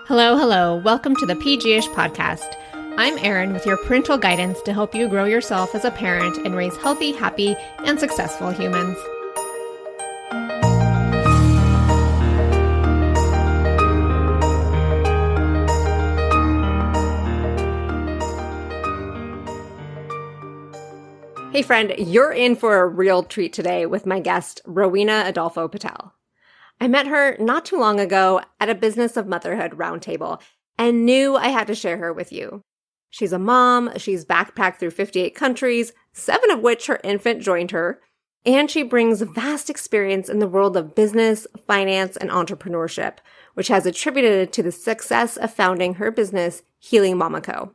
Hello, hello. Welcome to the PG-ish podcast. I'm Erin with your parental guidance to help you grow yourself as a parent and raise healthy, happy, and successful humans. Hey friend, you're in for a real treat today with my guest, Rhowena Adolfo Patel. I met her not too long ago at a Business of Motherhood roundtable and knew I had to share her with you. She's a mom, she's backpacked through 58 countries, 7 of which her infant joined her, and she brings vast experience in the world of business, finance, and entrepreneurship, which has attributed to the success of founding her business, Healing Mamaco.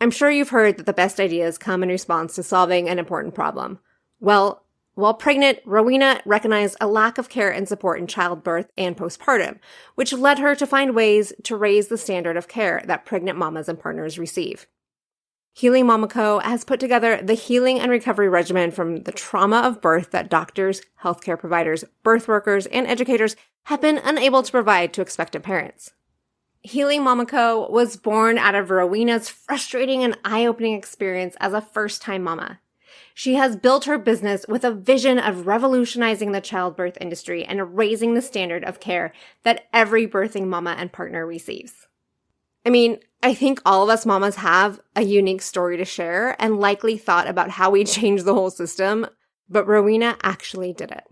I'm sure you've heard that the best ideas come in response to solving an important problem. Well, while pregnant, Rhowena recognized a lack of care and support in childbirth and postpartum, which led her to find ways to raise the standard of care that pregnant mamas and partners receive. Healing Mamaco has put together the healing and recovery regimen from the trauma of birth that doctors, healthcare providers, birth workers, and educators have been unable to provide to expectant parents. Healing Mamaco was born out of Rhowena's frustrating and eye-opening experience as a first-time mama. She has built her business with a vision of revolutionizing the childbirth industry and raising the standard of care that every birthing mama and partner receives. I mean, I think all of us mamas have a unique story to share and likely thought about how we change the whole system, but Rhowena actually did it.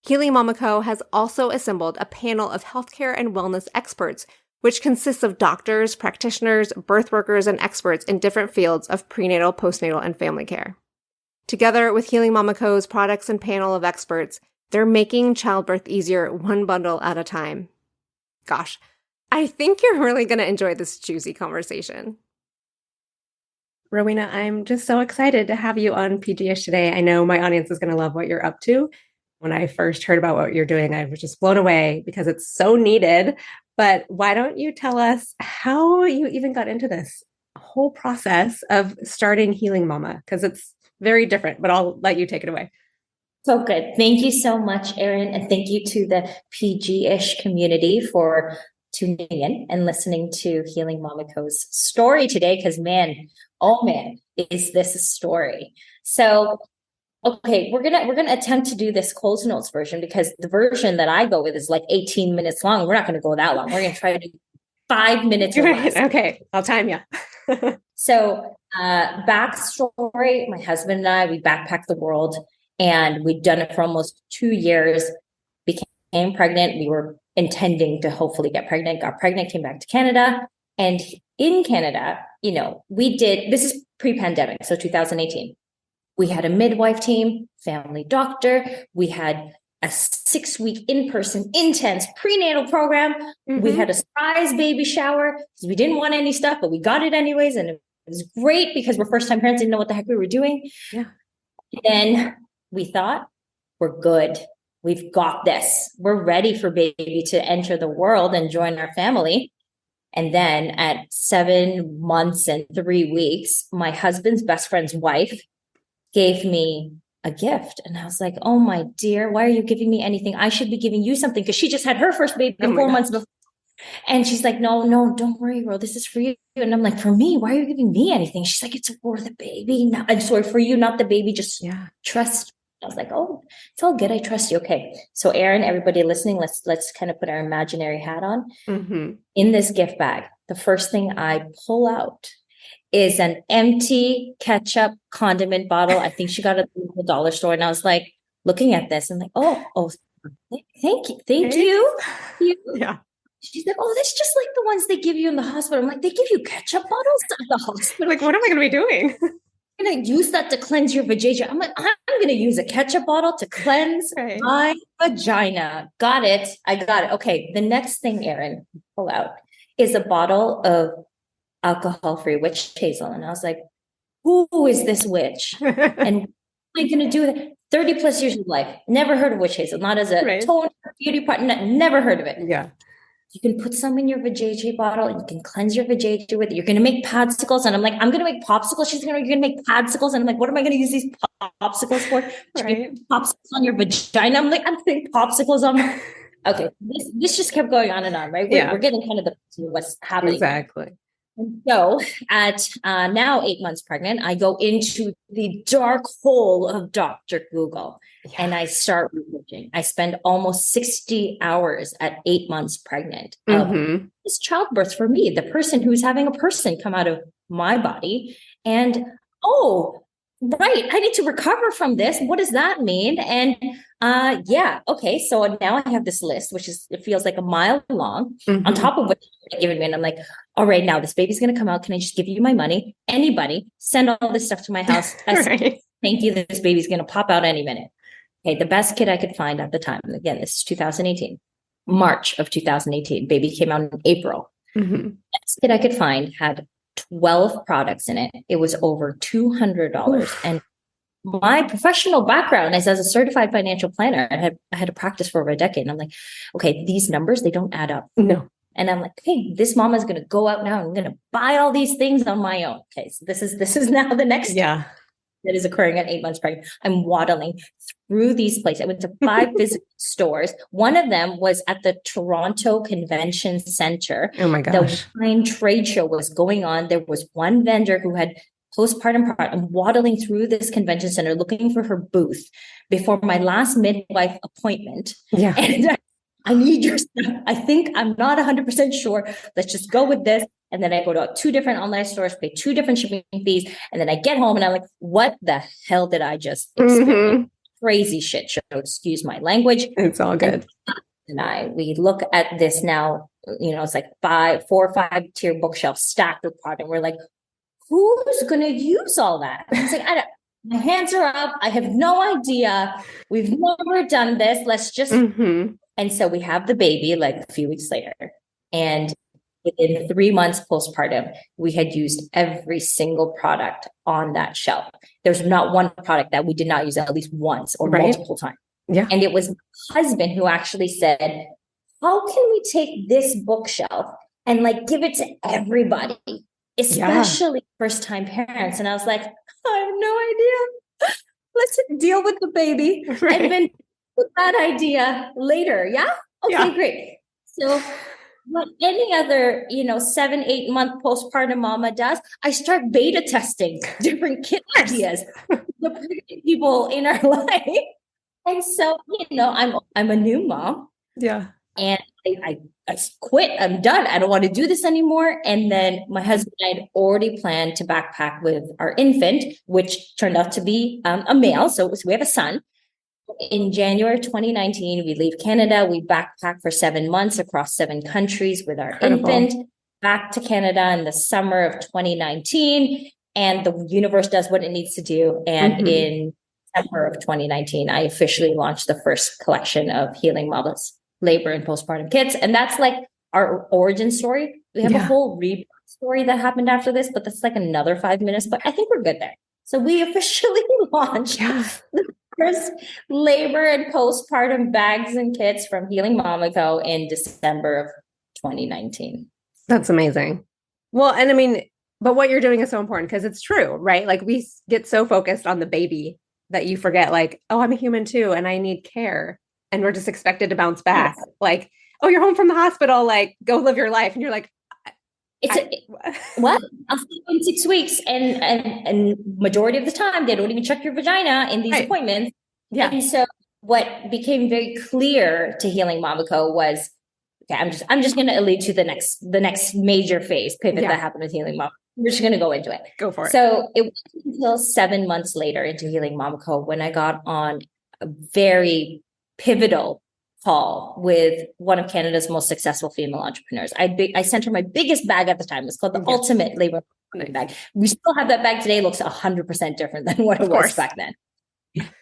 Healing Mamaco has also assembled a panel of healthcare and wellness experts, which consists of doctors, practitioners, birth workers, and experts in different fields of prenatal, postnatal, and family care. Together with Healing Mamaco's products and panel of experts, they're making childbirth easier one bundle at a time. Gosh, I think you're really going to enjoy this juicy conversation. Rhowena, I'm just so excited to have you on PG-ish today. I know my audience is going to love what you're up to. When I first heard about what you're doing, I was just blown away because it's so needed. But why don't you tell us how you even got into this whole process of starting Healing Mama? Because it's very different, but I'll let you take it away. So good. Thank you so much, Erin. And thank you to the PG-ish community for tuning in and listening to Healing Mamaco's story today. Because oh man, is this a story? So, okay, we're gonna attempt to do this Coles Notes version because the version that I go with is like 18 minutes long. We're not going to go that long. We're going to try to do 5 minutes or less. Okay, I'll time you. So, backstory, my husband and I, we backpacked the world and we'd done it for almost 2 years, became pregnant. We were intending to hopefully get pregnant, got pregnant, came back to Canada. And in Canada, this is pre-pandemic, so 2018. We had a midwife team, family doctor. We had a 6-week in-person intense prenatal program. Mm-hmm. We had a surprise baby shower because we didn't want any stuff, but we got it anyways. And it was great because we're first-time parents, didn't know what the heck we were doing. Yeah. Then we thought, we're good. We've got this. We're ready for baby to enter the world and join our family. And then at 7 months and 3 weeks, my husband's best friend's wife gave me a gift. And I was like, oh my dear, why are you giving me anything? I should be giving you something because she just had her first baby 4 months before. And she's like, no, don't worry, bro. This is for you. And I'm like, for me, why are you giving me anything? She's like, it's for the baby. No, I'm sorry, for you, not the baby. Just trust. I was like, oh, it's all good. I trust you. Okay. So Erin, everybody listening, let's kind of put our imaginary hat on. Mm-hmm. In this gift bag, the first thing I pull out is an empty ketchup condiment bottle. I think she got it at the dollar store. And I was like, looking at this and like, oh, thank you. Thank you. Yeah. She's like, oh, that's just like the ones they give you in the hospital. I'm like, they give you ketchup bottles at the hospital. Like, what am I going to be doing? I'm going to use that to cleanse your vajayjay. I'm like, I'm going to use a ketchup bottle to cleanse my vagina. Got it. I got it. Okay. The next thing, Erin, pull out is a bottle of alcohol-free witch hazel. And I was like, who is this witch? And what am I going to do with it? 30 plus years of life. Never heard of witch hazel. Not as a tone beauty part. Never heard of it. Yeah. You can put some in your vajayjay bottle and you can cleanse your vajayjay with it. You're going to make padsicles. And I'm like, I'm going to make popsicles. She's going to, you're going to make padsicles. And I'm like, what am I going to use these popsicles for? Popsicles on your vagina. I'm like, I'm putting popsicles on my Okay, this just kept going on and on, right? We're getting kind of the what's happening. Exactly. And so at now 8 months pregnant, I go into the dark hole of Dr. Google and I start researching. I spend almost 60 hours at 8 months pregnant of this childbirth for me, the person who's having a person come out of my body. And right, I need to recover from this. What does that mean? And okay. So now I have this list, it feels like a mile long, on top of what you're giving me. And I'm like, all right, now this baby's going to come out. Can I just give you my money? Anybody, send all this stuff to my house. Right. Thank you. This baby's going to pop out any minute. Okay, the best kit I could find at the time. Again, this is 2018, March of 2018. Baby came out in April. Best kit I could find had 12 products in it. It was over $200. And my professional background is as a certified financial planner. I had to practice for over a decade. And I'm like, okay, these numbers, they don't add up. No. And I'm like, hey, this mama is going to go out now. I'm going to buy all these things on my own. Okay, so this is now the next that is occurring at 8 months pregnant. I'm waddling through these places. I went to 5 physical stores. One of them was at the Toronto Convention Center. Oh my gosh. The wine trade show was going on. There was one vendor who had postpartum product. I'm waddling through this convention center looking for her booth before my last midwife appointment. Yeah. And I need your stuff. I think I'm not 100% sure. Let's just go with this. And then I go to 2 different online stores, pay 2 different shipping fees. And then I get home and I'm like, what the hell did I just experience? Crazy shit show. Excuse my language. It's all good. And we look at this now, it's like 4 or 5 tier bookshelf stacked with product. And we're like, who's going to use all that? And it's like, my hands are up. I have no idea. We've never done this. Let's just. And so we have the baby like a few weeks later. And within 3 months postpartum, we had used every single product on that shelf. There's not one product that we did not use at least once or multiple times. Yeah. And it was my husband who actually said, how can we take this bookshelf and like give it to everybody, especially first-time parents? And I was like, I have no idea. Let's deal with the baby and then put that idea later. Yeah. Okay, great. So what any other, 7-8 month postpartum mama does, I start beta testing different kit ideas, the people in our life. And so, I'm a new mom. Yeah. And I quit. I'm done. I don't want to do this anymore. And then my husband and I had already planned to backpack with our infant, which turned out to be a male. So we have a son. In January 2019, we leave Canada. We backpack for 7 months across 7 countries with our infant, back to Canada in the summer of 2019. And the universe does what it needs to do. And in September of 2019, I officially launched the first collection of Healing Mama's labor and postpartum kits. And that's like our origin story. We have a whole rebirth story that happened after this, but that's like another 5 minutes. But I think we're good there. So we officially launched the first labor and postpartum bags and kits from Healing Mamaco in December of 2019. That's amazing. Well, and I mean, but what you're doing is so important because it's true, right? Like we get so focused on the baby that you forget like, oh, I'm a human too, and I need care. And we're just expected to bounce back. Yes. Like, oh, you're home from the hospital, like go live your life. And you're like, what? I'll see you in 6 weeks. And majority of the time, they don't even check your vagina in these appointments. Yeah. And so what became very clear to Healing Mamaco was, okay, I'm just going to allude to the next major phase pivot that happened with Healing Mamaco. We're just going to go into it. Go for it. So it wasn't until 7 months later into Healing Mamaco when I got on a very pivotal call with one of Canada's most successful female entrepreneurs. I sent her my biggest bag at the time. It's called the Ultimate Labor Bag. We still have that bag today. It looks 100% different than what it was back then.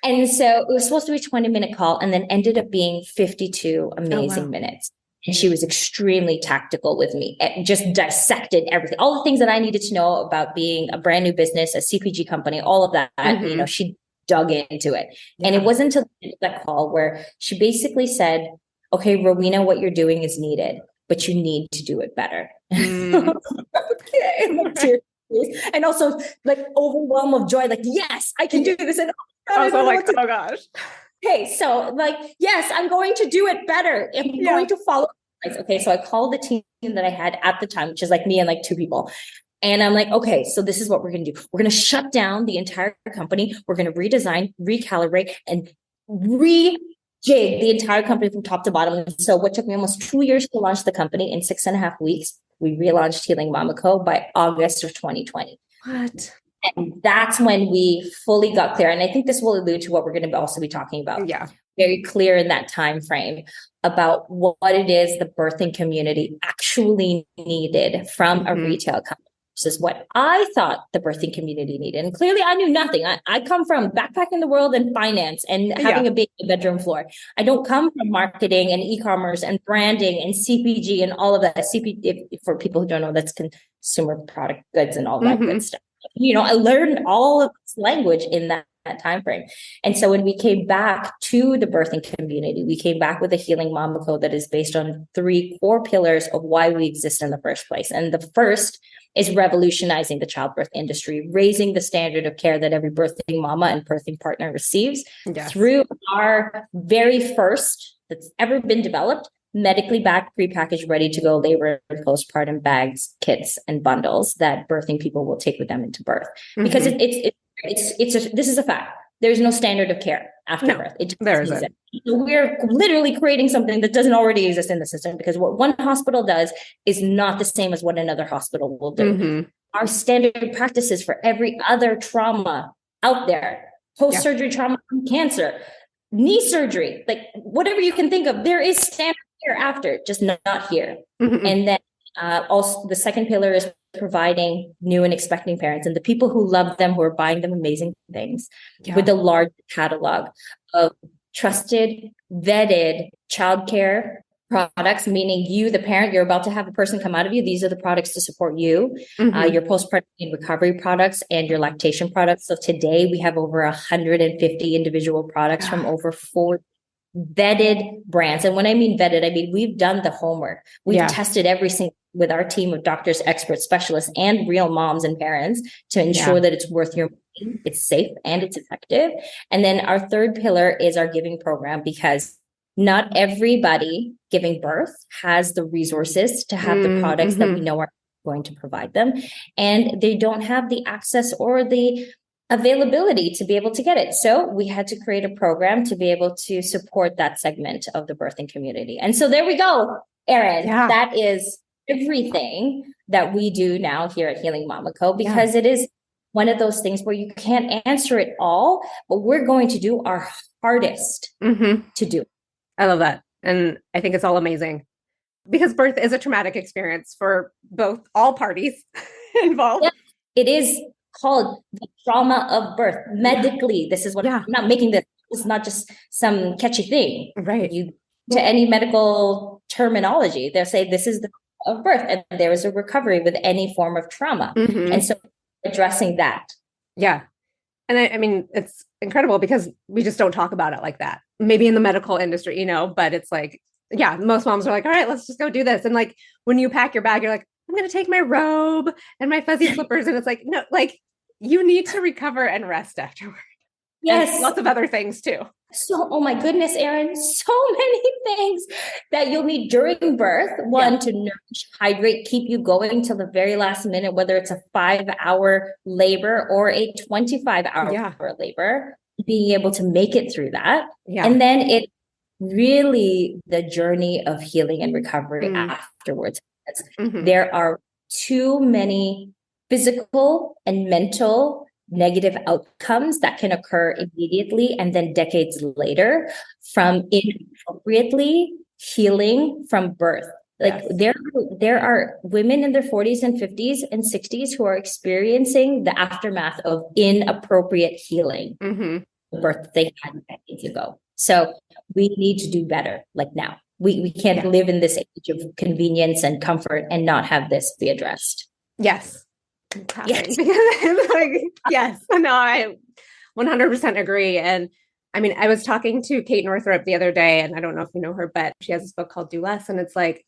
And so it was supposed to be a 20-minute call and then ended up being 52 amazing minutes. And she was extremely tactical with me, just dissected everything, all the things that I needed to know about being a brand new business, a CPG company, all of that. She dug into it. And it wasn't until that call where she basically said, okay, Rowena, what you're doing is needed, but you need to do it better. Okay. And also like overwhelm of joy, like, yes, I can do this. And also like, oh gosh. Okay, so like, yes, I'm going to do it better. I'm going to follow. Okay, so I called the team that I had at the time, which is like me and like two people. And I'm like, okay, so this is what we're going to do. We're going to shut down the entire company. We're going to redesign, recalibrate, and rejig the entire company from top to bottom. And so what took me almost 2 years to launch the company, in 6.5 weeks, we relaunched Healing Mama Co. by August of 2020. What? And that's when we fully got clear. And I think this will allude to what we're going to also be talking about. Yeah. Very clear in that time frame about what it is the birthing community actually needed from a retail company versus what I thought the birthing community needed. And clearly I knew nothing. I come from backpacking the world and finance and having a big bedroom floor. I don't come from marketing and e-commerce and branding and CPG and all of that. CPG, for people who don't know, that's consumer product goods and all that good stuff. You know, I learned all of this language in that time frame. And so when we came back to the birthing community, we came back with a Healing Mama Co. that is based on 3 core pillars of why we exist in the first place. And the first is revolutionizing the childbirth industry, raising the standard of care that every birthing mama and birthing partner receives through our very first that's ever been developed, medically backed, prepackaged, ready to go labor and postpartum bags, kits, and bundles that birthing people will take with them into birth. Because this is a fact. There's no standard of care after birth. There isn't. So we're literally creating something that doesn't already exist in the system, because what one hospital does is not the same as what another hospital will do. Our standard practices for every other trauma out there, post-surgery trauma from cancer, knee surgery, like whatever you can think of, there is standard care after, just not here. And then also the second pillar is providing new and expecting parents and the people who love them, who are buying them amazing things, with a large catalog of trusted, vetted childcare products, meaning you, the parent, you're about to have a person come out of you. These are the products to support you, your postpartum recovery products and your lactation products. So today we have over 150 individual products from over 4 vetted brands. And when I mean vetted, I mean, we've done the homework. We've tested every single with our team of doctors, experts, specialists, and real moms and parents to ensure that it's worth your money, it's safe, and it's effective. And then our third pillar is our giving program, because not everybody giving birth has the resources to have the products that we know are going to provide them. And they don't have the access or the availability to be able to get it. So we had to create a program to be able to support that segment of the birthing community. And so there we go, Erin. That is everything that we do now here at Healing Mama Co. Because it is one of those things where you can't answer it all, but we're going to do our hardest to do it. I love that. And I think it's all amazing, because birth is a traumatic experience for all parties involved. It is called the trauma of birth medically. This is what I'm not making this. It's not just some catchy thing, right? To any medical terminology, they'll say this is the of birth, and there is a recovery with any form of trauma. And so addressing that. Yeah. And I mean, it's incredible because we just don't talk about it like that. Maybe in the medical industry, you know, but it's like, most moms are like, all right, let's just go do this. And like, when you pack your bag, you're like, I'm going to take my robe and my fuzzy slippers. And it's like, no, like you need to recover and rest afterward. Yes. And lots of other things too. So, oh my goodness, Erin, so many things that you'll need during birth. One, to nourish, hydrate, keep you going till the very last minute, whether it's a 5-hour labor or a 25-hour labor, being able to make it through that. And then it really the journey of healing and recovery afterwards. There are too many physical and mental negative outcomes that can occur immediately and then decades later from inappropriately healing from birth. Like there are women in their 40s and 50s and 60s who are experiencing the aftermath of inappropriate healing, the birth that they had decades ago. So we need to do better, like now. We can't live in this age of convenience and comfort and not have this be addressed. Yes. Yes. Like, yes. No, I 100% agree. And I mean, I was talking to Kate Northrup the other day, and I don't know if you know her, but she has this book called Do Less. And it's like,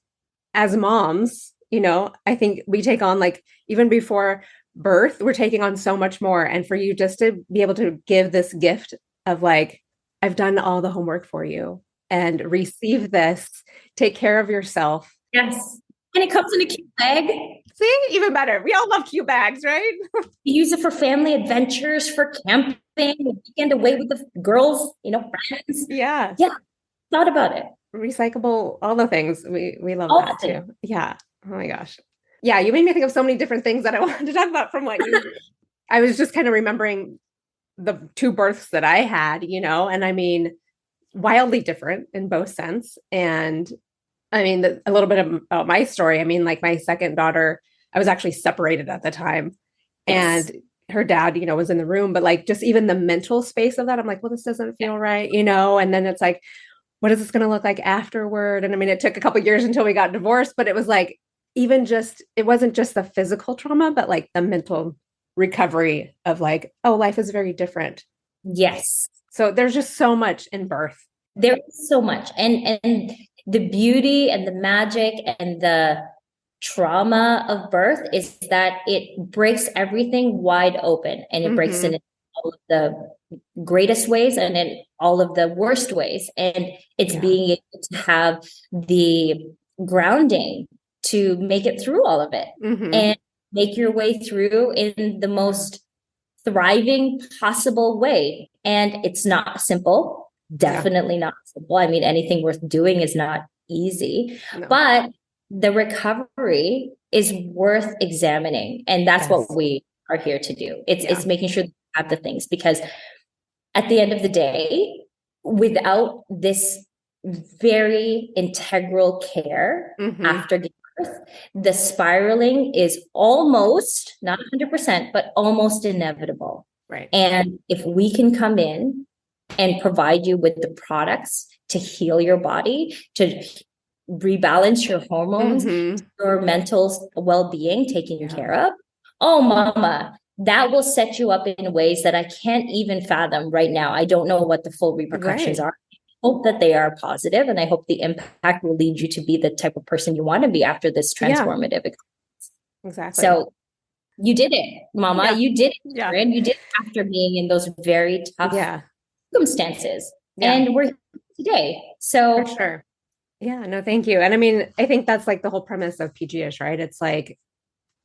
as moms, you know, I think we take on, like, even before birth, we're taking on so much more. And for you just to be able to give this gift of like, I've done all the homework for you and receive this. Take care of yourself. Yes. And it comes in a cute bag. See, even better. We all love cute bags, right? You use it for family adventures, for camping, weekend away with the girls, friends. Yeah. Yeah. Thought about it. Recyclable, all the things. We love All that too. Yeah. Oh my gosh. Yeah. You made me think of so many different things that I wanted to talk about from what you, I was just kind of remembering the two births that I had, and I mean, wildly different in both sense. And I mean, a little bit about my story. I mean, like my second daughter, I was actually separated at the time. Yes. And her dad, was in the room, but like just even the mental space of that, I'm like, well, this doesn't feel right, and then it's like, what is this going to look like afterward? And I mean, it took a couple of years until we got divorced, but it was like, it wasn't just the physical trauma, but like the mental recovery of like, oh, life is very different. Yes. So there's just so much in birth. There is so much. And the beauty and the magic and the trauma of birth is that it breaks everything wide open, and it breaks in all of the greatest ways and in all of the worst ways. And it's being able to have the grounding to make it through all of it and make your way through in the most thriving possible way. And it's not simple. Definitely not simple. I mean, anything worth doing is not easy, but the recovery is worth examining. And that's what we are here to do. It's making sure that you have the things, because at the end of the day, without this very integral care after giving birth, the spiraling is almost, not 100%, but almost inevitable. Right. And if we can come in and provide you with the products to heal your body, to rebalance your hormones, your mental well-being taken care of, oh mama, that will set you up in ways that I can't even fathom right now. I don't know what the full repercussions are. I hope that they are positive, and I hope the impact will lead you to be the type of person you want to be after this transformative experience. Exactly. So you did it, mama. You did it, Karen. You did it after being in those very tough circumstances. And we're here today. So for sure. Yeah, no, thank you. And I mean, I think that's like the whole premise of PGish, right? It's like,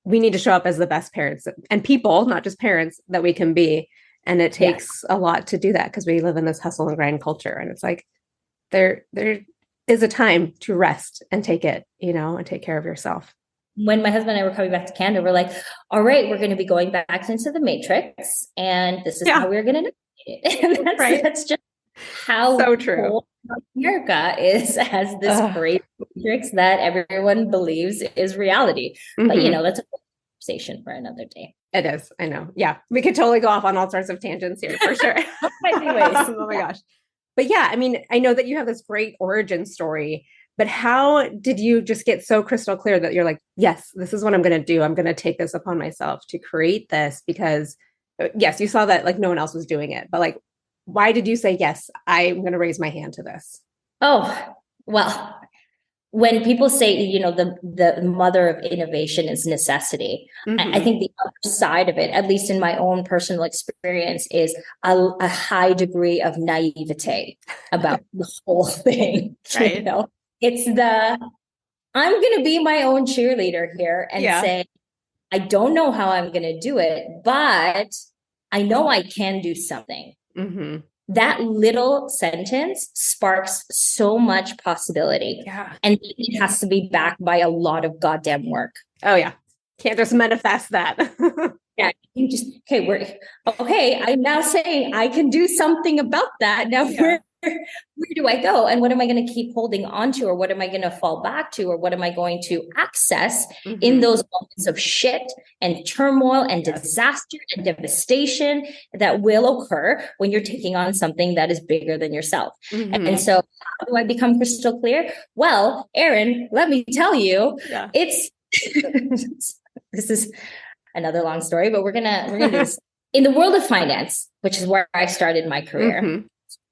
we need to show up as the best parents and people, not just parents, that we can be. And it takes a lot to do that, because we live in this hustle and grind culture. And it's like, there is a time to rest and take it, and take care of yourself. When my husband and I were coming back to Canada, we're like, all right, we're going to be going back into the matrix. And this is how we're going to navigate it. And that's just how so true. America has this great matrix that everyone believes is reality. But that's a conversation for another day. It is. I know. Yeah. We could totally go off on all sorts of tangents here for sure. Anyways, oh my gosh. But yeah, I mean, I know that you have this great origin story, but how did you just get so crystal clear that you're like, yes, this is what I'm going to do. I'm going to take this upon myself to create this, because yes, you saw that like no one else was doing it, but like, why did you say, yes, I'm going to raise my hand to this? Oh, well, when people say, the mother of innovation is necessity, I think the other side of it, at least in my own personal experience, is a high degree of naivete about the whole thing. Right. It's I'm going to be my own cheerleader here and say, I don't know how I'm going to do it, but I know I can do something. That little sentence sparks so much possibility. And it has to be backed by a lot of goddamn work. Oh yeah. Can't just manifest that. You just, I'm now saying I can do something about that. Now where do I go? And what am I going to keep holding on to? Or what am I going to fall back to? Or what am I going to access in those moments of shit and turmoil and disaster and devastation that will occur when you're taking on something that is bigger than yourself? And so how do I become crystal clear? Well, Erin, let me tell you, it's, this is another long story, but we're gonna do this. In the world of finance, which is where I started my career,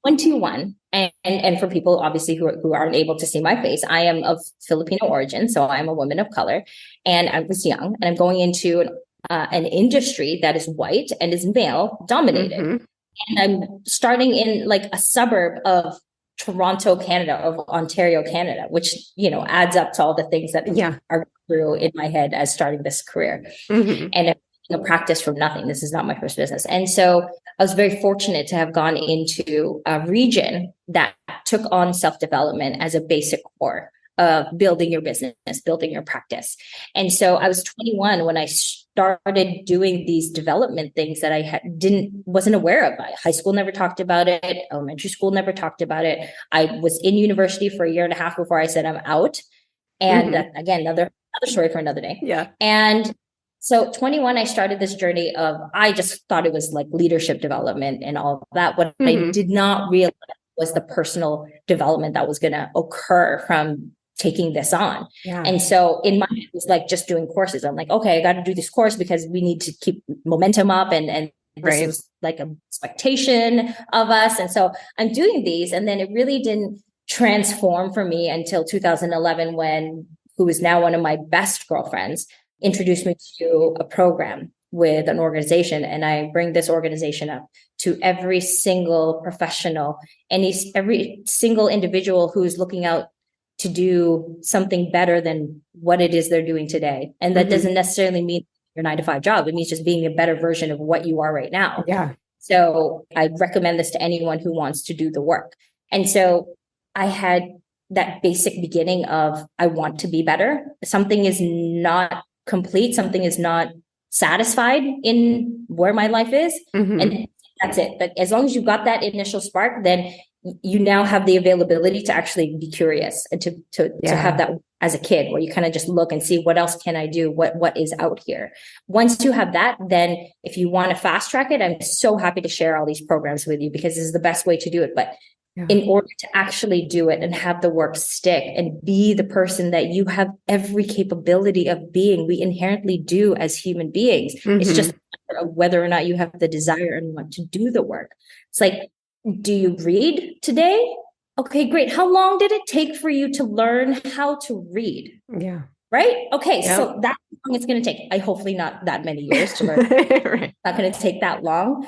21, and for people obviously who aren't able to see my face, I am of Filipino origin, so I'm a woman of color, and I was young, and I'm going into an industry that is white and is male dominated. And I'm starting in like a suburb of Toronto, Canada, of Ontario, Canada, which, adds up to all the things that are through in my head as starting this career. And a practice from nothing. This is not my first business. And so I was very fortunate to have gone into a region that took on self-development as a basic core of building your business, building your practice. And so I was 21 when I started doing these development things that I wasn't aware of. High school never talked about it. Elementary school never talked about it. I was in university for a year and a half before I said I'm out. And again, another story for another day. Yeah. And so 21, I started this journey of, I just thought it was like leadership development and all of that. What I did not realize was the personal development that was going to occur from taking this on. Yeah. And so in my, it was like just doing courses. I'm like, okay, I got to do this course because we need to keep momentum up. And this was like an expectation of us. And so I'm doing these. And then it really didn't transform for me until 2011, when who is now one of my best girlfriends introduced me to a program with an organization. And I bring this organization up to every single professional, every single individual who's looking out to do something better than what it is they're doing today. And that doesn't necessarily mean your 9-to-5 job. It means just being a better version of what you are right now. Yeah. So I recommend this to anyone who wants to do the work. And so I had that basic beginning of, I want to be better. Something is not complete. Something is not satisfied in where my life is. And that's it. But as long as you've got that initial spark, then you now have the availability to actually be curious and to have that as a kid, where you kind of just look and see, what else can I do? What is out here? Once you have that, then if you want to fast track it, I'm so happy to share all these programs with you, because this is the best way to do it. But in order to actually do it and have the work stick and be the person that you have every capability of being, we inherently do as human beings. It's just a matter of whether or not you have the desire and want to do the work. It's like, do you read today? Okay, great. How long did it take for you to learn how to read? Yeah. Right? Okay, so that's how long it's going to take. Hopefully not that many years to learn. Right. Not going to take that long.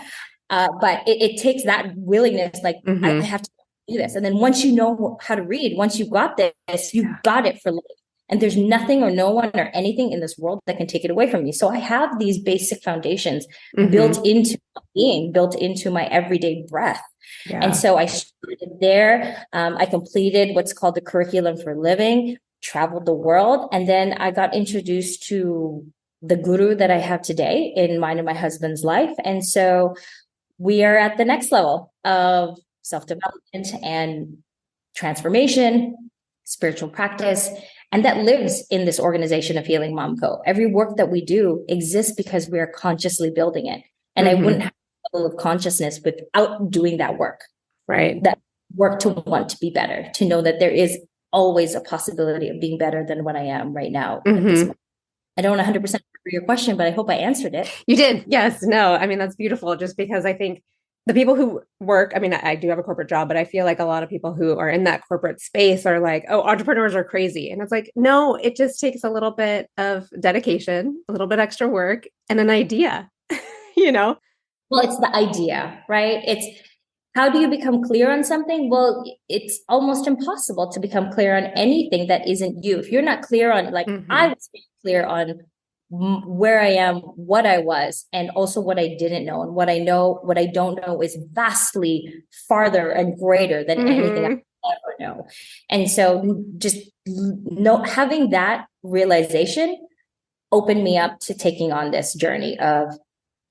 But it takes that willingness, like, I have to do this. And then once you know how to read, once you've got this, you've got it for life. And there's nothing or no one or anything in this world that can take it away from you. So I have these basic foundations built into being, built into my everyday breath. Yeah. And so I started there. I completed what's called the curriculum for living, traveled the world. And then I got introduced to the guru that I have today in mine and my husband's life. And so we are at the next level of self-development and transformation, spiritual practice, and that lives in this organization of Healing Mom Co. Every work that we do exists because we are consciously building it. And I wouldn't have a level of consciousness without doing that work. Right. That work to want to be better, to know that there is always a possibility of being better than what I am right now. At this moment. I don't 100% answer your question, but I hope I answered it. You did. Yes. No, I mean, that's beautiful, just because I think the people who work, I mean, I do have a corporate job, but I feel like a lot of people who are in that corporate space are like, oh, entrepreneurs are crazy. And it's like, no, it just takes a little bit of dedication, a little bit extra work, and an idea, Well, it's the idea, right? It's, how do you become clear on something? Well, it's almost impossible to become clear on anything that isn't you. If you're not clear on, like, I was clear on where I am, what I was, and also what I didn't know. And what I know, what I don't know is vastly farther and greater than anything I ever know. And so just having that realization opened me up to taking on this journey of,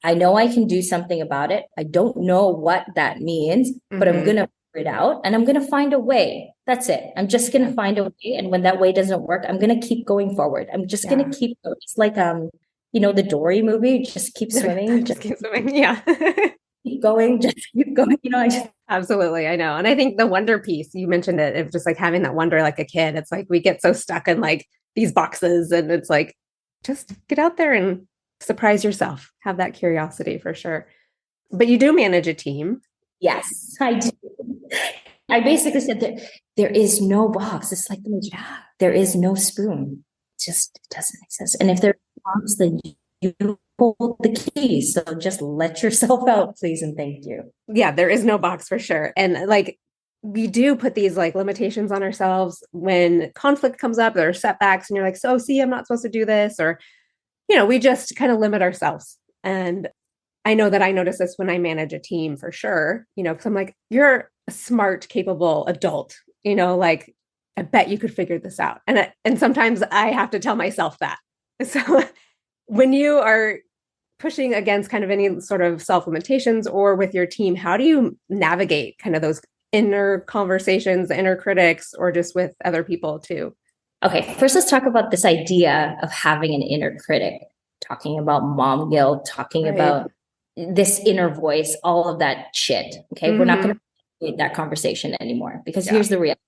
I know I can do something about it. I don't know what that means, but I'm going to figure it out, and I'm going to find a way. That's it. I'm just going to find a way. And when that way doesn't work, I'm going to keep going forward. I'm just going to keep going. It's like, the Dory movie, just keep swimming. Just keep swimming. Yeah. Keep going. Just keep going. Absolutely. I know. And I think the wonder piece, you mentioned it, of just like having that wonder like a kid. It's like we get so stuck in like these boxes, and it's like, just get out there and surprise yourself. Have that curiosity for sure. But you do manage a team. Yes, I do. I basically said that there is no box. It's like, there is no spoon. It just doesn't exist. And if there's a box, then you hold the keys. So just let yourself out, please, and thank you. Yeah, there is no box for sure. And like, we do put these like limitations on ourselves when conflict comes up, there are setbacks, and you're like, so see, I'm not supposed to do this, or, we just kind of limit ourselves. And I know that I notice this when I manage a team for sure, because I'm like, you're a smart, capable adult, like, I bet you could figure this out. And sometimes I have to tell myself that. So when you are pushing against kind of any sort of self-limitations or with your team, how do you navigate kind of those inner conversations, inner critics, or just with other people too? Okay, first let's talk about this idea of having an inner critic, talking about mom guilt, talking about this inner voice, all of that shit. Okay, we're not going to create that conversation anymore, because here's the reality.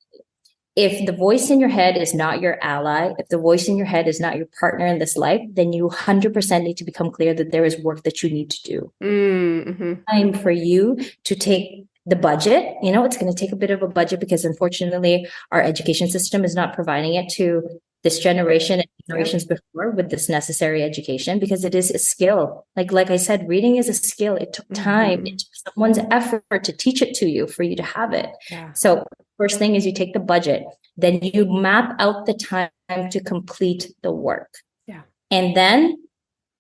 If the voice in your head is not your ally, if the voice in your head is not your partner in this life, then you 100% need to become clear that there is work that you need to do. Time for you to take the budget. It's going to take a bit of a budget, because unfortunately our education system is not providing it to this generation and generations before with this necessary education, because it is a skill. Like I said, reading is a skill. It took time. It took someone's effort to teach it to you, for you to have it. So first thing is you take the budget, then you map out the time to complete the work. And then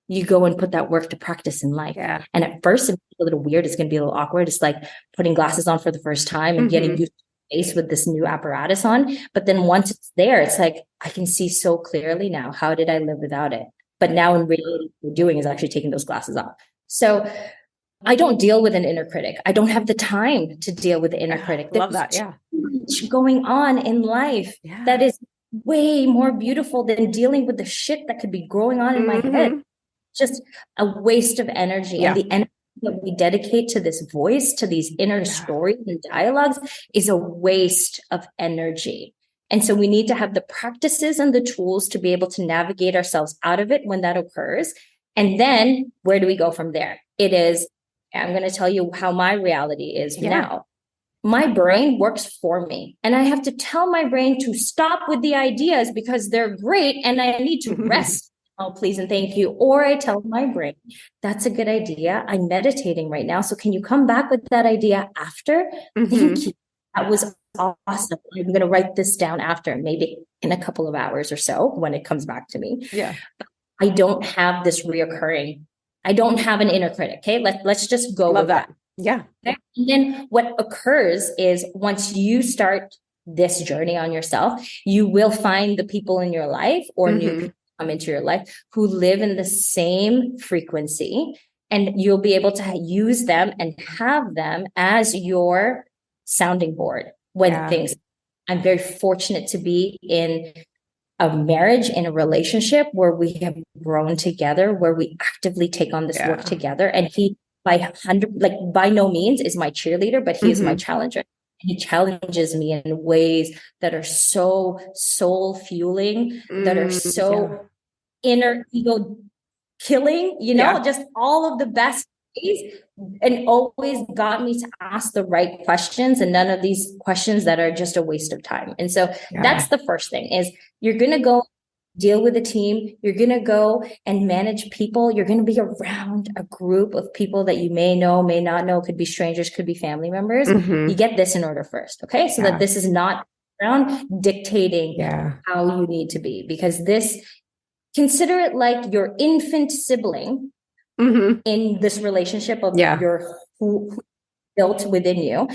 you go and put that work to practice in life. And at first, it's a little weird. It's going to be a little awkward. It's like putting glasses on for the first time and getting used to face with this new apparatus on. But then once it's there, it's like, I can see so clearly now. How did I live without it? But now in reality, what we're doing is actually taking those glasses off. So I don't deal with an inner critic. I don't have the time to deal with the inner critic. Love that. Yeah. Much going on in life that is way more beautiful than dealing with the shit that could be growing on in my head. Just a waste of energy. And the energy that we dedicate to this voice, to these inner stories and dialogues, is a waste of energy. And so we need to have the practices and the tools to be able to navigate ourselves out of it when that occurs. And then where do we go from there? It is, I'm going to tell you how my reality is now. My brain works for me, and I have to tell my brain to stop with the ideas because they're great and I need to rest. Oh, please and thank you. Or I tell my brain, that's a good idea. I'm meditating right now. So can you come back with that idea after? Thank you. That was awesome. I'm going to write this down after, maybe in a couple of hours or so when it comes back to me. But I don't have this reoccurring. I don't have an inner critic. Okay. Let's just go with that. Okay? And then what occurs is once you start this journey on yourself, you will find the people in your life or new people come into your life who live in the same frequency, and you'll be able to use them and have them as your sounding board when things. I'm very fortunate to be in a marriage, in a relationship where we have grown together, where we actively take on this work together. And he by no means is my cheerleader, but he is my challenger. He challenges me in ways that are so soul fueling, that are so inner ego killing, just all of the best ways, and always got me to ask the right questions, and none of these questions that are just a waste of time. And so that's the first thing is you're going to go deal with a team. You're going to go and manage people. You're going to be around a group of people that you may know, may not know, could be strangers, could be family members. You get this in order first. Okay. So that this is not around dictating how you need to be, because this, consider it like your infant sibling in this relationship of your who built within you.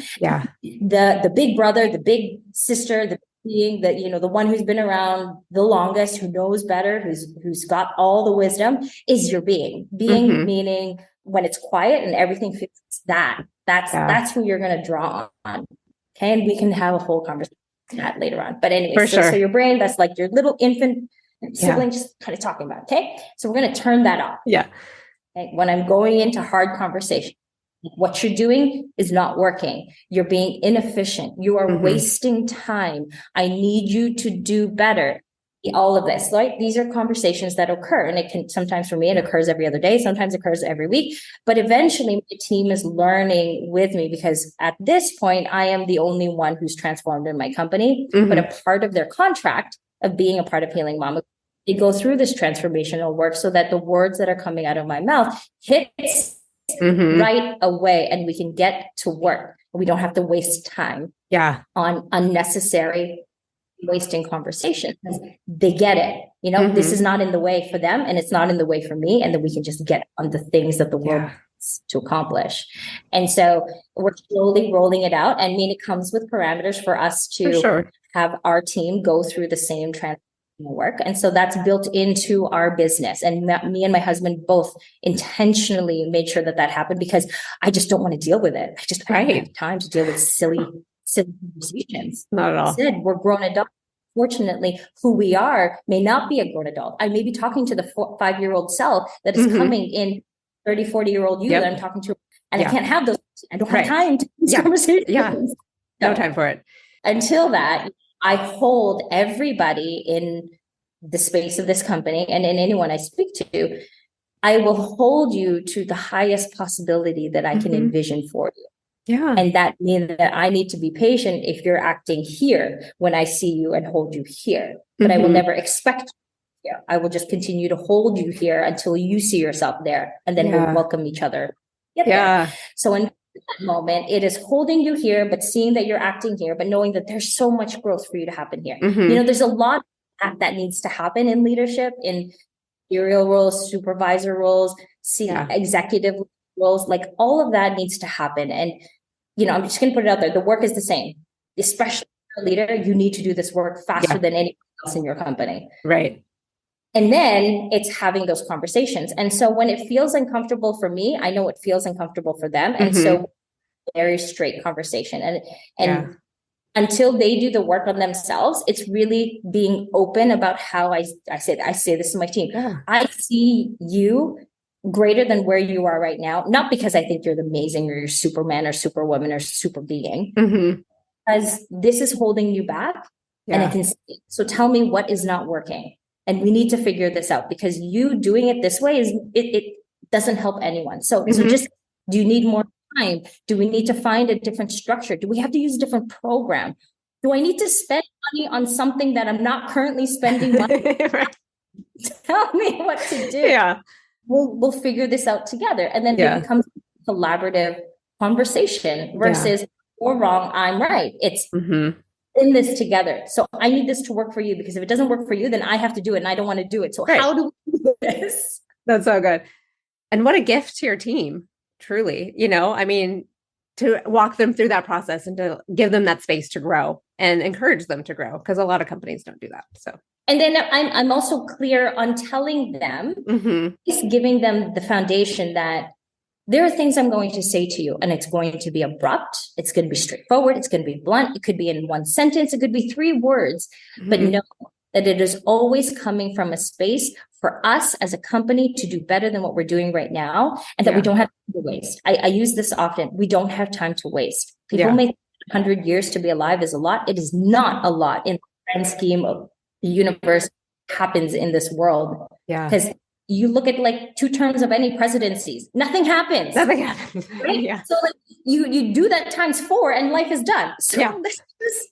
The big brother, the big sister, the being that, the one who's been around the longest, who knows better, who's got all the wisdom, is your being. Meaning when it's quiet and everything feels that's who you're going to draw on. Okay. And we can have a whole conversation on that later on. But anyway, so your brain, that's like your little infant sibling, just kind of talking about. Okay. So we're going to turn that off. Okay? When I'm going into hard conversation, what you're doing is not working. You're being inefficient. You are wasting time. I need you to do better. All of this, right? These are conversations that occur, and it can sometimes, for me, it occurs every other day. Sometimes it occurs every week, but eventually my team is learning with me, because at this point, I am the only one who's transformed in my company, but a part of their contract of being a part of Healing Mama they go through this transformational work so that the words that are coming out of my mouth hits right away and we can get to work. We don't have to waste time on unnecessary wasting conversation. They get it. This is not in the way for them and it's not in the way for me. And then we can just get on the things that the world needs to accomplish. And so we're slowly rolling it out. I mean, it comes with parameters for us to have our team go through the same work. And so that's built into our business. And me and my husband both intentionally made sure that happened because I just don't want to deal with it. I don't have time to deal with silly conversations. Not at all. Said we're grown adults. Fortunately, who we are may not be a grown adult. I may be talking to the 5-year-old self that is coming in 30, 40-year-old you that I'm talking to. And I can't have those. I don't have time to have these conversations. Yeah. No time for it. Until that, I hold everybody in the space of this company and in anyone I speak to, I will hold you to the highest possibility that I can envision for you. Yeah. And that means that I need to be patient if you're acting here when I see you and hold you here. But I will never expect you here. I will just continue to hold you here until you see yourself there. And then we'll welcome each other. There. So in that moment, it is holding you here, but seeing that you're acting here, but knowing that there's so much growth for you to happen here. There's a lot that needs to happen in leadership, in managerial roles, supervisor roles, executive roles, like all of that needs to happen. And, I'm just going to put it out there. The work is the same, especially as a leader. You need to do this work faster than anyone else in your company. Right. And then it's having those conversations. And so when it feels uncomfortable for me, I know it feels uncomfortable for them. And so very straight conversation. And until they do the work on themselves, it's really being open about how I say this to my team. I see you greater than where you are right now, not because I think you're amazing or you're Superman or Superwoman or super being, because this is holding you back and I can see it. So tell me what is not working. And we need to figure this out because you doing it this way it doesn't help anyone. So just, do you need more time? Do we need to find a different structure? Do we have to use a different program? Do I need to spend money on something that I'm not currently spending money? Tell me what to do. Yeah. We'll figure this out together. And then it becomes a collaborative conversation versus you're wrong, I'm right. It's in this together. So I need this to work for you because if it doesn't work for you, then I have to do it and I don't want to do it. So how do we do this? That's so good. And what a gift to your team, truly, I mean, to walk them through that process and to give them that space to grow and encourage them to grow because a lot of companies don't do that. So. And then I'm also clear on telling them, just giving them the foundation that there are things I'm going to say to you and it's going to be abrupt. It's going to be straightforward. It's going to be blunt. It could be in one sentence. It could be 3 words, but know that it is always coming from a space for us as a company to do better than what we're doing right now. And that we don't have time to waste. I use this often. We don't have time to waste. People may think 100 years to be alive is a lot. It is not a lot in the grand scheme of the universe happens in this world. Yeah. Because you look at like 2 terms of any presidencies, nothing happens. Right? Yeah. So like you do that times 4 and life is done. So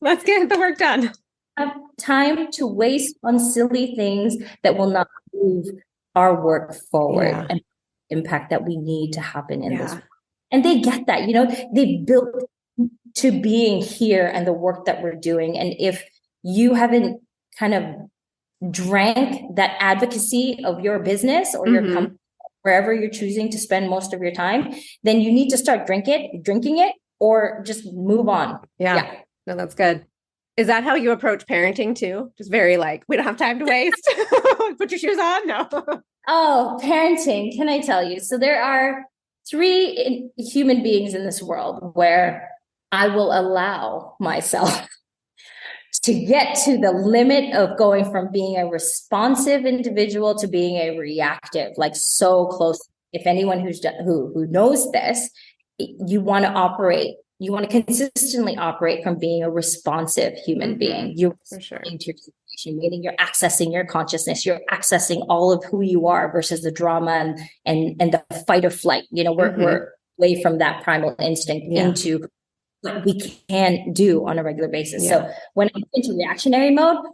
let's get the work done. Have time to waste on silly things that will not move our work forward and impact that we need to happen in this. And they get that, they built to being here and the work that we're doing. And if you haven't kind of drank that advocacy of your business or your company, wherever you're choosing to spend most of your time, then you need to start drinking it or just move on. Yeah. No, that's good. Is that how you approach parenting too? Just very we don't have time to waste. Put your shoes on. No. Oh, parenting. Can I tell you? So there are 3 human beings in this world where I will allow myself to get to the limit of going from being a responsive individual to being a reactive, so close. If anyone who knows this, you want to operate. You want to consistently operate from being a responsive human being. You're responding to your situation, meaning you're accessing your consciousness. You're accessing all of who you are versus the drama and the fight or flight. We're away from that primal instinct into what we can do on a regular basis. So when I'm into reactionary mode,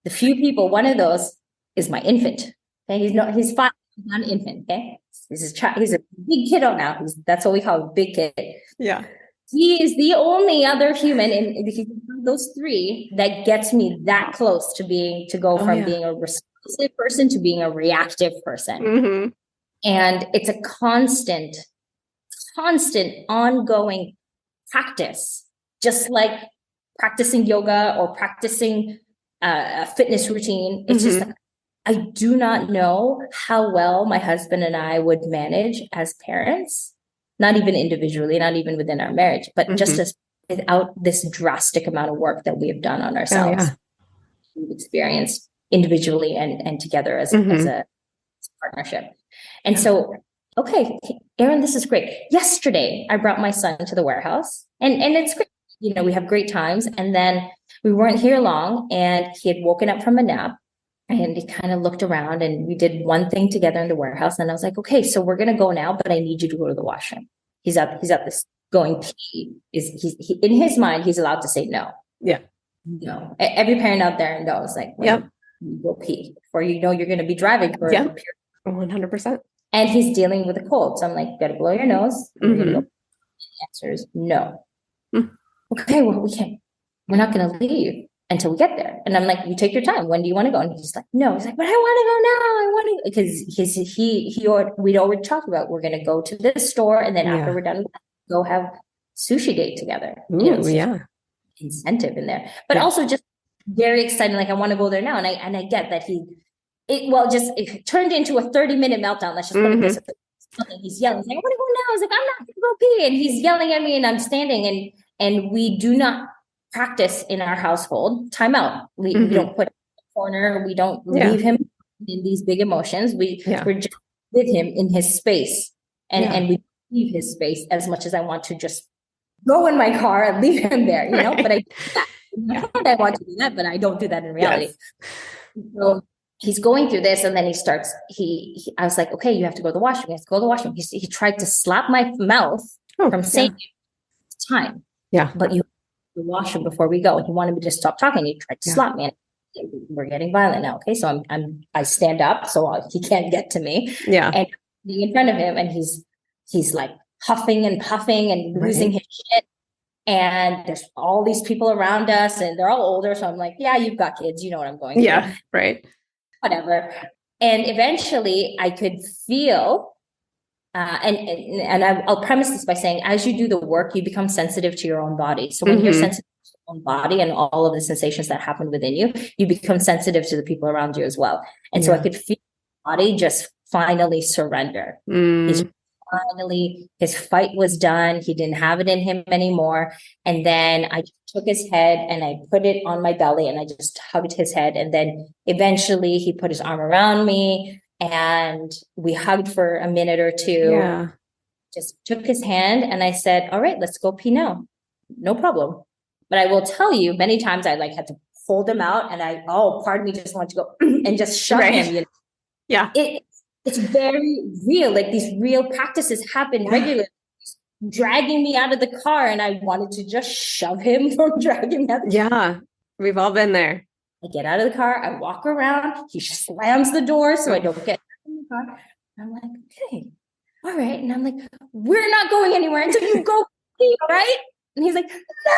the few people, one of those is my infant. Okay, he's 5, he's not an infant. Okay, he's a child. He's a big kiddo now. That's what we call a big kid. Yeah. He is the only other human in those 3 that gets me that close to being a responsive person to being a reactive person. Mm-hmm. And it's a constant ongoing practice, just like practicing yoga or practicing a fitness routine. It's just like, I do not know how well my husband and I would manage as parents, not even individually, not even within our marriage, but just as without this drastic amount of work that we have done on ourselves. We've experienced individually and together as a partnership. And so, okay, Erin, this is great. Yesterday, I brought my son to the warehouse, and it's great. We have great times. And then we weren't here long, and he had woken up from a nap, and he kind of looked around, and we did one thing together in the warehouse. And I was like, okay, so we're going to go now, but I need you to go to the washroom. He's at this going pee. He in his mind, he's allowed to say no. Yeah. No. Every parent out there knows, like, you go pee, or you're going to be driving for 100%. And he's dealing with a cold. So I'm like, you got to blow your nose. The answer is no. Okay, well, we're not going to leave until we get there. And I'm like, you take your time. When do you want to go? And he's like, no. He's like, but I want to go now. Because we'd already talked about, we're going to go to this store. And then after we're done, go have sushi date together. Incentive in there, but also just very excited. Like, I want to go there now. And I get that it turned into a 30-minute meltdown. Let's just put it this way. He's yelling. He's like, I want to go now. I was like, I'm not going to go pee. And he's yelling at me, and I'm standing, and we do not practice in our household timeout. We don't put him in the corner. We don't leave him in these big emotions. We're just with him in his space, and we leave his space as much as I want to just go in my car and leave him there, but I do that. I want to do that, but I don't do that in reality. Yes. So he's going through this, and then he starts, I was like, okay, you have to go to the washroom. He has to go to the washroom. He tried to slap my mouth from saying it's time. Yeah. But you have to the washroom before we go. And he wanted me to stop talking. He tried to slap me. And we're getting violent now. Okay. So I stand up so he can't get to me. Yeah. And being in front of him, and he's like huffing and puffing and losing his shit. And there's all these people around us, and they're all older. So I'm like, yeah, you've got kids. You know what I'm going through. Yeah. Right. Whatever. And eventually I could feel, and I'll premise this by saying, as you do the work, you become sensitive to your own body. So when you're sensitive to your own body and all of the sensations that happen within you, you become sensitive to the people around you as well. And so I could feel my body just finally surrender. Finally, his fight was done. He didn't have it in him anymore. And then I took his head and I put it on my belly, and I just hugged his head. And then eventually he put his arm around me, and we hugged for a minute or two. Yeah. Just took his hand, and I said, all right, let's go pee now. No problem. But I will tell you, many times I had to hold him out, and part of me just wanted to go and just shove him. Yeah. It's very real. Like, these real practices happen regularly. Dragging me out of the car, and I wanted to just shove him from dragging me out. Yeah, we've all been there. I get out of the car. I walk around. He slams the door so I don't get in the car. I'm like, okay, all right. And I'm like, we're not going anywhere until you go, right? And he's like, no.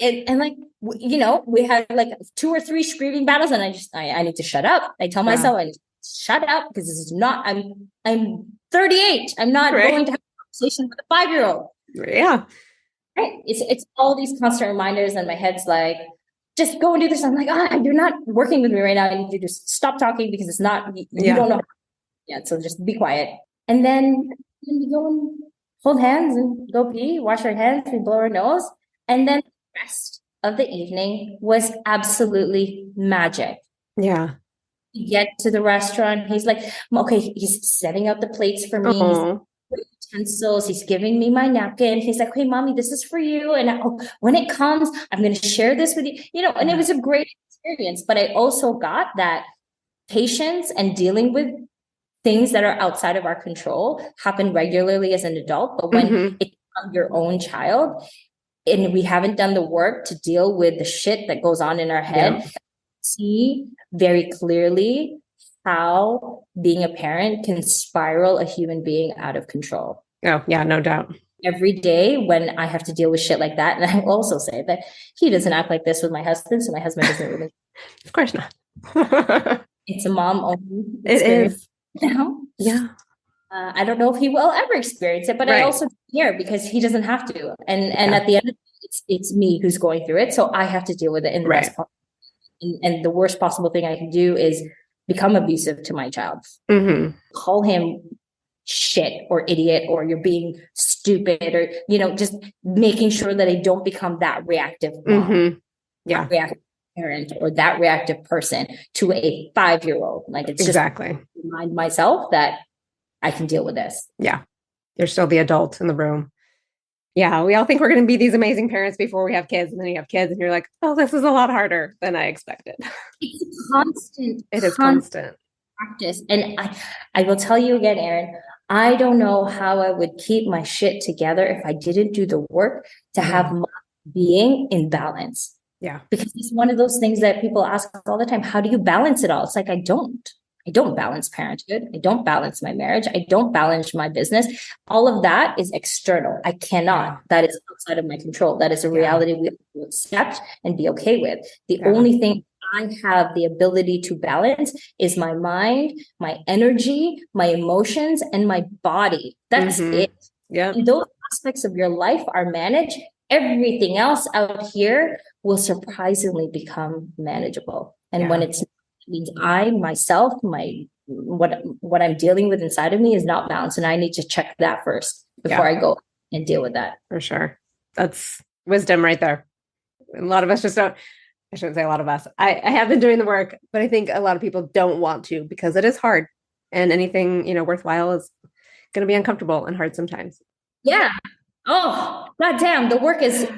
And like, we had like 2 or 3 screaming battles, and I need to shut up. I tell myself, I need to shut up, because this is not, I'm 38. I'm not going to have a conversation with a 5-year-old. Yeah. Right. It's all these constant reminders, and my head's like, just go and do this. I'm like, you're not working with me right now. I need you to just stop talking, because it's not, you don't know yet. So just be quiet. And then we go and hold hands and go pee, wash our hands, we blow our nose. And then the rest of the evening was absolutely magic. Yeah. We get to the restaurant. He's like, okay, he's setting out the plates for me. He's utensils. He's giving me my napkin. He's like, hey, mommy, this is for you. And when it comes, I'm going to share this with you. And it was a great experience. But I also got that patience and dealing with things that are outside of our control happen regularly as an adult. But when it's your own child, and we haven't done the work to deal with the shit that goes on in our head, see very clearly how being a parent can spiral a human being out of control. Oh, yeah, no doubt. Every day when I have to deal with shit like that, and I will also say that he doesn't act like this with my husband, so my husband doesn't really. Of course not. It's a mom only It experience is. now. Yeah. I don't know if he will ever experience it, but I also care because he doesn't have to. And at the end of it's me who's going through it, so I have to deal with it in the best possible. And the worst possible thing I can do is become abusive to my child. Mm-hmm. Call him shit or idiot or you're being stupid or, just making sure that I don't become that reactive mom, that reactive parent or that reactive person to a 5-year-old. Like it's just remind myself that I can deal with this. Yeah. You're still the adult in the room. Yeah. We all think we're going to be these amazing parents before we have kids. And then you have kids and you're like, oh, this is a lot harder than I expected. It's a constant. It is constant practice. And I will tell you again, Erin, I don't know how I would keep my shit together if I didn't do the work to have my being in balance. Yeah. Because it's one of those things that people ask all the time. How do you balance it all? It's like, I don't balance parenthood. I don't balance my marriage. I don't balance my business. All of that is external. I cannot. That is outside of my control. That is a reality we have to accept and be okay with. The only thing I have the ability to balance is my mind, my energy, my emotions, and my body. That's it. Yeah. And those aspects of your life are managed. Everything else out here will surprisingly become manageable. And when it's means I myself, what I'm dealing with inside of me is not balanced, and I need to check that first before I go and deal with that. For sure, that's wisdom right there. A lot of us just don't. I shouldn't say a lot of us. I have been doing the work, but I think a lot of people don't want to because it is hard, and anything worthwhile is going to be uncomfortable and hard sometimes. Yeah. Oh, goddamn! The work is.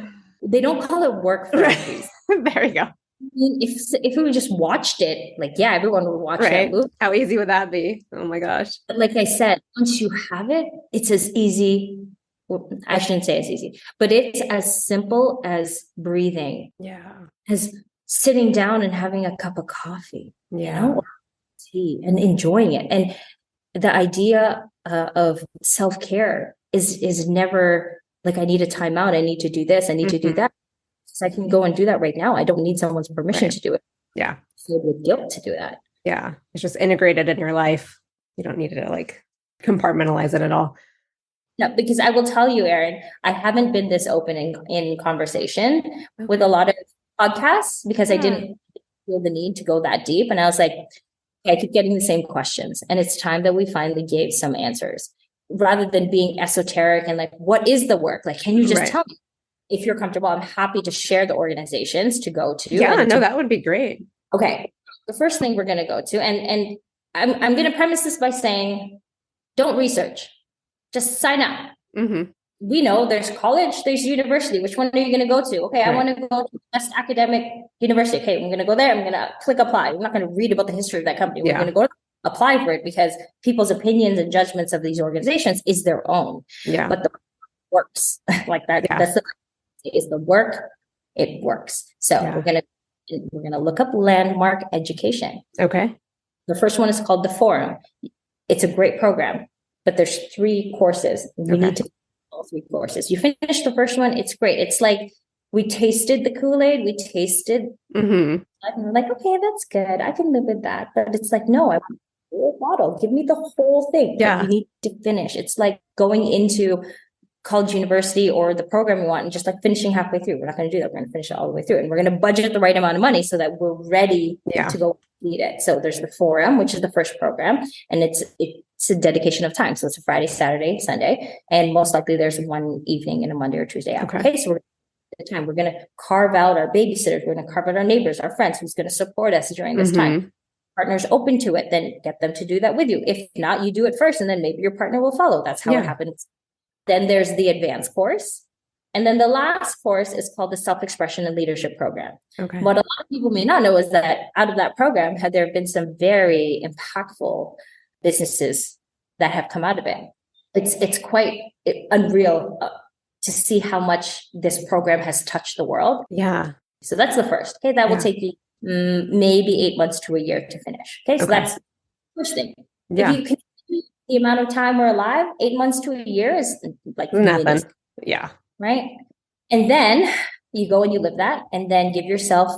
They don't call it work for us. There you go. If we just watched it, everyone would watch that movie. How easy would that be? Oh my gosh. But like I said, once you have it, it's as easy. Well, I shouldn't say as easy, but it's as simple as breathing. Yeah. As sitting down and having a cup of coffee, or tea and enjoying it. And the idea of self-care is never like, I need a timeout. I need to do this. I need to do that. So I can go and do that right now. I don't need someone's permission to do it. Yeah. Filled with guilt to do that. Yeah. It's just integrated in your life. You don't need to compartmentalize it at all. No, because I will tell you, Erin, I haven't been this open in conversation with a lot of podcasts because I didn't feel the need to go that deep. And I was like, I keep getting the same questions. And it's time that we finally gave some answers rather than being esoteric and what is the work? Can you just tell me? If you're comfortable, I'm happy to share the organizations to go to. Yeah, that would be great. Okay. The first thing we're going to go to, and I'm going to premise this by saying, don't research, just sign up. We know there's college, there's university. Which one are you going to go to? Okay, I want to go to the best academic university. Okay, I'm going to go there. I'm going to click apply. I'm not going to read about the history of that company. We're going to go apply for it because people's opinions and judgments of these organizations is their own. Yeah. But the works like that. Yeah. That's the work. It works. So we're gonna look up landmark education. Okay. The first one is called the Forum. It's a great program, but there's 3 courses. We need to all 3 courses. You finish the first one, it's great. It's like we tasted the Kool-Aid, we tasted, and we're like, okay, that's good. I can live with that. But it's like, no, I want the whole bottle. Give me the whole thing. Yeah. You need to finish. It's like going into college, university, or the program you want and just finishing halfway through. We're not going to do that. We're going to finish it all the way through. And we're going to budget the right amount of money so that we're ready to go lead it. So there's the Forum, which is the first program. And it's a dedication of time. So it's a Friday, Saturday, Sunday. And most likely there's one evening and a Monday or Tuesday after. Okay. So we're going to carve out our babysitters. We're going to carve out our neighbors, our friends, who's going to support us during this time. Partners open to it, then get them to do that with you. If not, you do it first and then maybe your partner will follow. That's how it happens. Then there's the advanced course. And then the last course is called the Self-Expression and Leadership Program. Okay. What a lot of people may not know is that out of that program, there have been some very impactful businesses that have come out of it. It's quite unreal to see how much this program has touched the world. Yeah. So that's the first. Okay. That will take you maybe 8 months to a year to finish. Okay. So that's First thing. Yeah. If you continue the amount of time we're alive, 8 months to a year is like Nothing. minutes, Yeah. right? And then you go and you live that, and then give yourself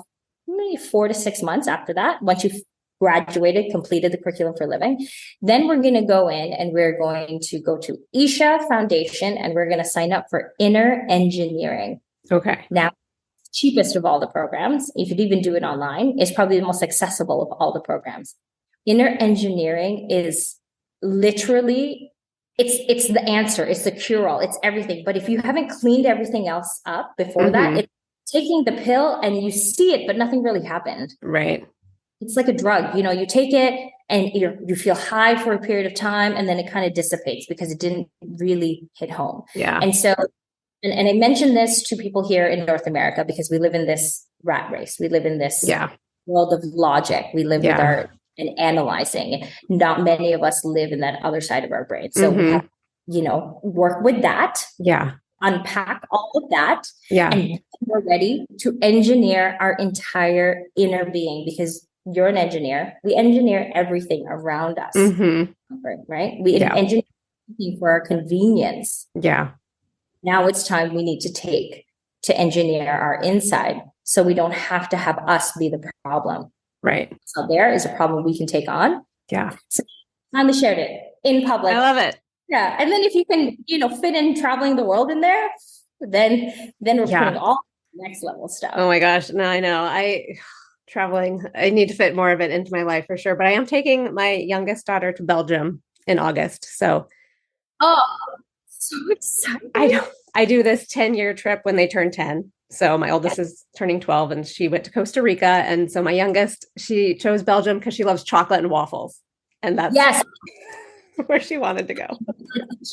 maybe 4 to 6 months after that, once you've graduated, completed the curriculum for living, then we're going to go in and we're going to go to Isha Foundation and we're going to sign up for inner engineering. Okay. Now, cheapest of all the programs, you could even do it online, is probably the most accessible of all the programs. Inner engineering is literally, it's the answer, it's the cure-all, it's everything. But if you haven't cleaned everything else up before that, it's taking the pill and you see it, but nothing really happened. Right. It's like a drug, you take it and you feel high for a period of time, and then it kind of dissipates because it didn't really hit home. Yeah. And so, and I mention this to people here in North America because we live in this rat race. We live in this world of logic. We live with and analyzing. Not many of us live in that other side of our brain. So we have, work with that. Yeah. Unpack all of that. Yeah. And we're ready to engineer our entire inner being, because you're an engineer. We engineer everything around us. Right? We engineer everything for our convenience. Yeah. Now it's time we need to engineer our inside, so we don't have to have us be the problem. Right. So there is a problem we can take on. Yeah. So finally shared it in public. I love it. Yeah. And then if you can, fit in traveling the world in there, then we're putting all next level stuff. Oh my gosh. No, I know. Traveling, I need to fit more of it into my life for sure. But I am taking my youngest daughter to Belgium in August. So so excited. I do this 10-year trip when they turn 10. So my oldest is turning 12 and she went to Costa Rica. And so my youngest, she chose Belgium because she loves chocolate and waffles. And that's where she wanted to go.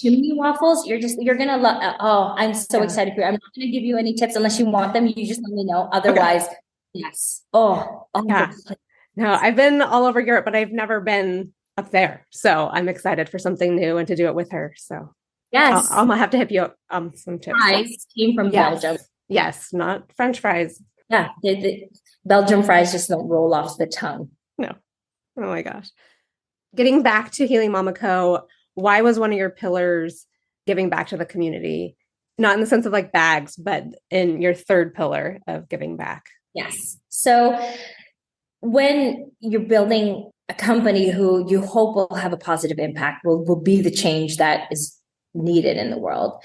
Chimney waffles, you're going to love. Oh, I'm so excited for you. I'm not going to give you any tips unless you want them. You just let me know. Otherwise, yes. Oh, yeah. No, I've been all over Europe, but I've never been up there. So I'm excited for something new and to do it with her. So yes, I'll have to hit you up some tips. Fries came from Belgium. Yes, not French fries. Yeah, the Belgium fries just don't roll off the tongue. No. Oh my gosh. Getting back to Healing Mama Co., why was one of your pillars giving back to the community? Not in the sense of like bags, but in your third pillar of giving back. Yes. So when you're building a company who you hope will have a positive impact, will be the change that is needed in the world.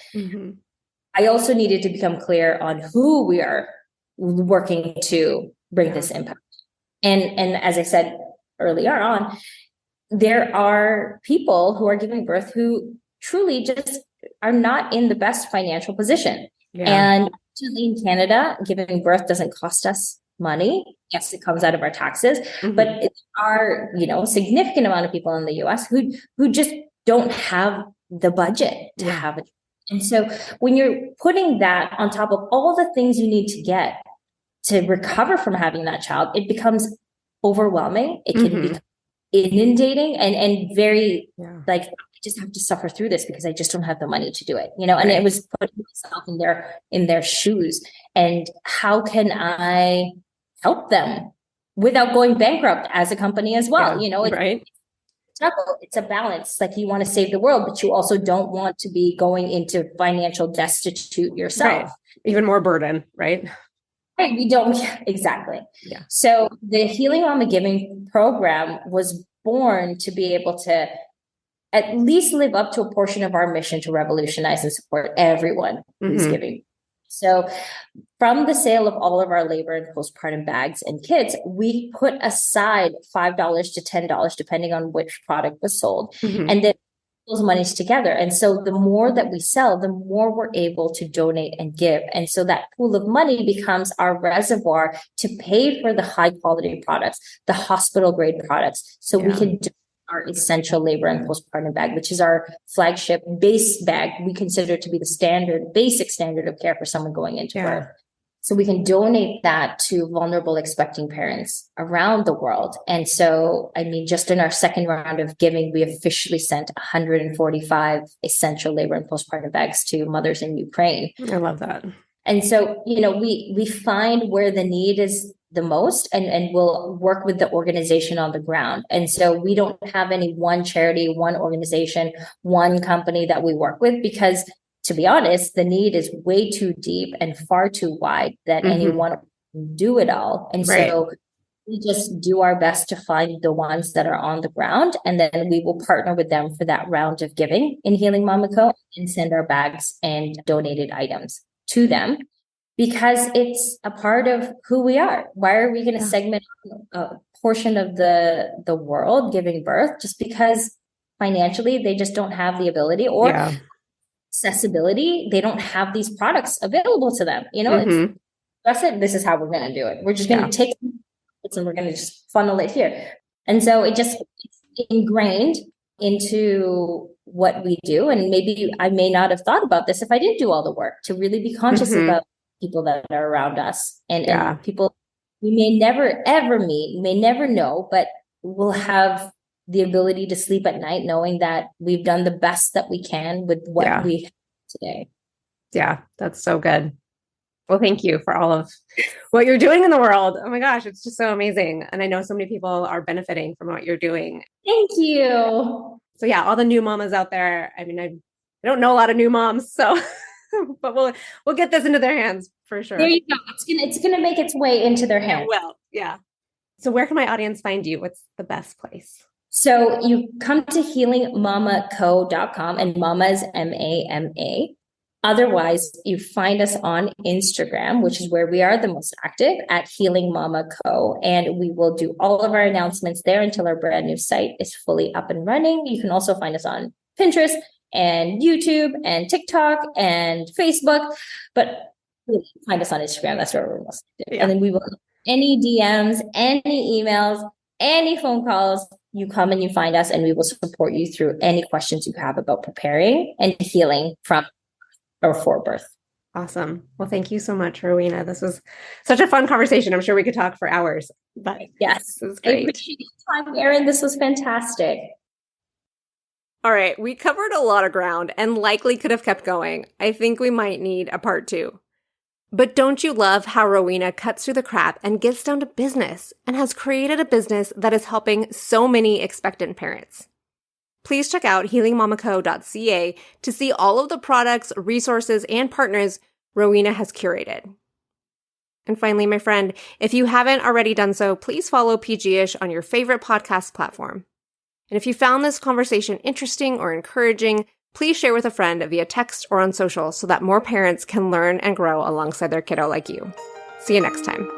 I also needed to become clear on who we are working to bring this impact. And as I said earlier on, there are people who are giving birth who truly just are not in the best financial position. And in Canada, giving birth doesn't cost us money. Yes, it comes out of our taxes, but there are, significant amount of people in the US who just don't have the budget to have it. And so when you're putting that on top of all the things you need to get to recover from having that child, it becomes overwhelming. It can be inundating and very like, I just have to suffer through this because I just don't have the money to do it, and it was putting myself in their shoes. And how can I help them without going bankrupt as a company as well? It's a balance. Like, you want to save the world, but you also don't want to be going into financial destitute yourself. Even more burden, right? Right. We don't. Exactly. Yeah. So the Healing Mama Giving program was born to be able to at least live up to a portion of our mission to revolutionize and support everyone who's giving. So from the sale of all of our labor and postpartum bags and kits, we put aside $5 to $10, depending on which product was sold. And then those monies together. And so the more that we sell, the more we're able to donate and give. And so that pool of money becomes our reservoir to pay for the high quality products, the hospital grade products. So we can do our essential labor and postpartum bag, which is our flagship base bag. We consider it to be the basic standard of care for someone going into birth. So we can donate that to vulnerable expecting parents around the world. And so, just in our second round of giving, we officially sent 145 essential labor and postpartum bags to mothers in Ukraine. I love that. And so, we find where the need is the most and will work with the organization on the ground. And so we don't have any one charity, one organization, one company that we work with, because to be honest, the need is way too deep and far too wide that anyone can do it all. And so we just do our best to find the ones that are on the ground, and then we will partner with them for that round of giving in Healing Mama Co. and send our bags and donated items to them, because it's a part of who we are. Why are we going to segment a portion of the world giving birth just because financially they just don't have the ability or accessibility? They don't have these products available to them. That's it. This is how we're going to do it. We're just going to take and we're going to just funnel it here. And so it's ingrained into what we do. And maybe I may not have thought about this if I didn't do all the work, to really be conscious about people that are around us and people we may never ever meet, may never know, but we'll have the ability to sleep at night knowing that we've done the best that we can with what we have today. Yeah, that's so good. Well, thank you for all of what you're doing in the world. Oh my gosh, it's just so amazing. And I know so many people are benefiting from what you're doing. Thank you. So yeah, all the new mamas out there. I mean, I don't know a lot of new moms, so but we'll get this into their hands for sure. There you go. It's gonna make its way into their hands. Well, yeah. So where can my audience find you? What's the best place? So you come to healingmamaco.com, and mama is MAMA. Otherwise, you find us on Instagram, which is where we are the most active, at Healing Mama Co. And we will do all of our announcements there until our brand new site is fully up and running. You can also find us on Pinterest and YouTube and TikTok and Facebook, but really find us on Instagram. That's where we're most active. And then we will, any DMs, any emails, any phone calls, you come and you find us, and we will support you through any questions you have about preparing and healing from or for birth. Awesome. Well, thank you so much, Rowena. This was such a fun conversation. I'm sure we could talk for hours, but yes, this was great. I appreciate your time, Erin. This was fantastic. All right. We covered a lot of ground and likely could have kept going. I think we might need a part 2. But don't you love how Rowena cuts through the crap and gets down to business and has created a business that is helping so many expectant parents? Please check out healingmamaco.ca to see all of the products, resources, and partners Rowena has curated. And finally, my friend, if you haven't already done so, please follow PG-ish on your favorite podcast platform. And if you found this conversation interesting or encouraging, please share with a friend via text or on social so that more parents can learn and grow alongside their kiddo like you. See you next time.